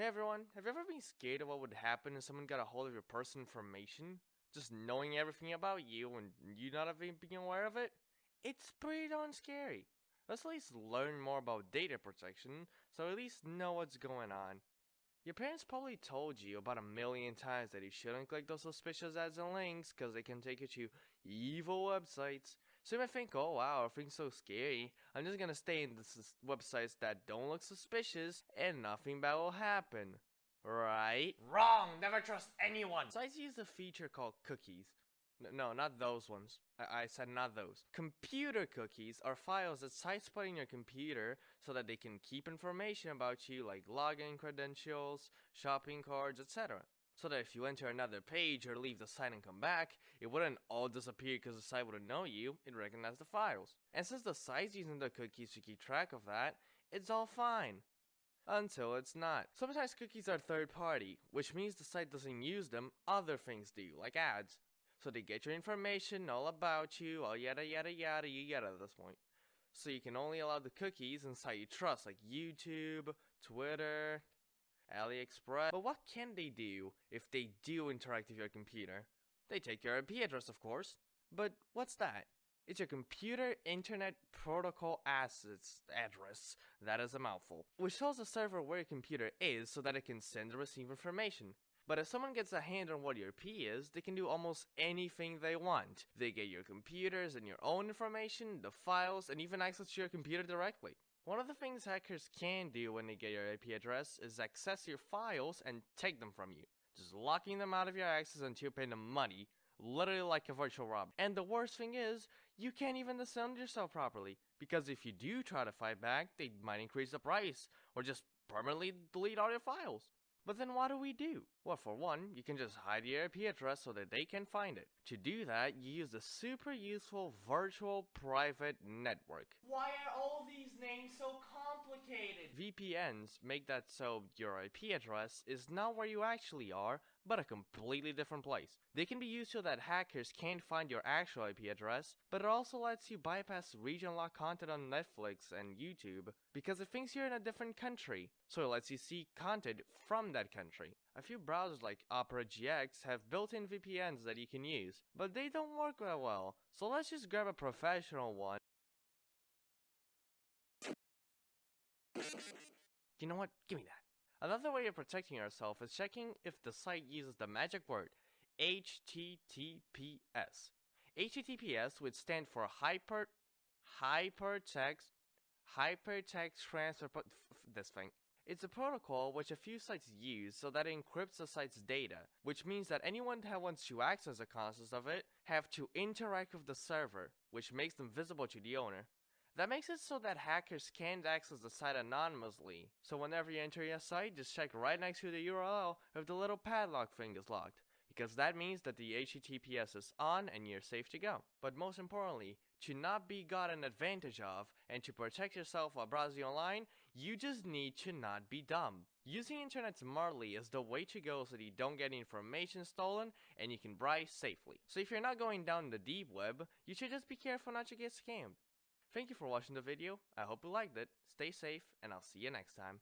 Hey everyone, have you ever been scared of what would happen if someone got a hold of your personal information? Just knowing everything about you and you not even being aware of it? It's pretty darn scary. Let's at least learn more about data protection, so at least know what's going on. Your parents probably told you about a million times that you shouldn't click those suspicious ads and links because they can take you to evil websites. So you might think, oh wow, everything's so scary. I'm just gonna stay in the websites that don't look suspicious and nothing bad will happen. Right? Wrong! Never trust anyone! Sites use a feature called cookies. No, not those ones. I said not those. Computer cookies are files that sites put in your computer so that they can keep information about you like login credentials, shopping cards, etc. So that if you enter another page or leave the site and come back, it wouldn't all disappear because the site wouldn't know you, it recognized the files. And since the site's using the cookies to keep track of that, it's all fine. Until it's not. Sometimes cookies are third party, which means the site doesn't use them, other things do, like ads. So they get your information all about you, all yada yada yada, you get it at this point. So you can only allow the cookies inside you trust, like YouTube, Twitter, AliExpress. But what can they do if they do interact with your computer? They take your IP address, of course. But what's that? It's your computer internet protocol assets address. That is a mouthful. Which tells the server where your computer is so that it can send and receive information. But if someone gets a hand on what your IP is, they can do almost anything they want. They get your computers and your own information, the files, and even access to your computer directly. One of the things hackers can do when they get your IP address is access your files and take them from you, just locking them out of your access until you pay them money, literally like a virtual robber. And the worst thing is, you can't even defend yourself properly, because if you do try to fight back, they might increase the price, or just permanently delete all your files. But then what do? Well, for one, you can just hide your IP address so that they can find it. To do that, you use the super useful virtual private network. Why are all these names so complicated? VPNs make that so your IP address is not where you actually are, but a completely different place. They can be used so that hackers can't find your actual IP address, but it also lets you bypass region-locked content on Netflix and YouTube because it thinks you're in a different country, so it lets you see content from that country. A few browsers like Opera GX have built-in VPNs that you can use, but they don't work that well, so let's just grab a professional one. You know what? Give me that. Another way of protecting yourself is checking if the site uses the magic word HTTPS. HTTPS would stand for hypertext transfer. This thing. It's a protocol which a few sites use so that it encrypts the site's data, which means that anyone that wants to access the contents of it have to interact with the server, which makes them visible to the owner. That makes it so that hackers can't access the site anonymously, so whenever you enter your site, just check right next to the URL if the little padlock thing is locked, because that means that the HTTPS is on and you're safe to go. But most importantly, to not be gotten advantage of and to protect yourself while browsing online, you just need to not be dumb. Using internet smartly is the way to go so that you don't get information stolen and you can browse safely. So if you're not going down the deep web, you should just be careful not to get scammed. Thank you for watching the video, I hope you liked it, stay safe, and I'll see you next time.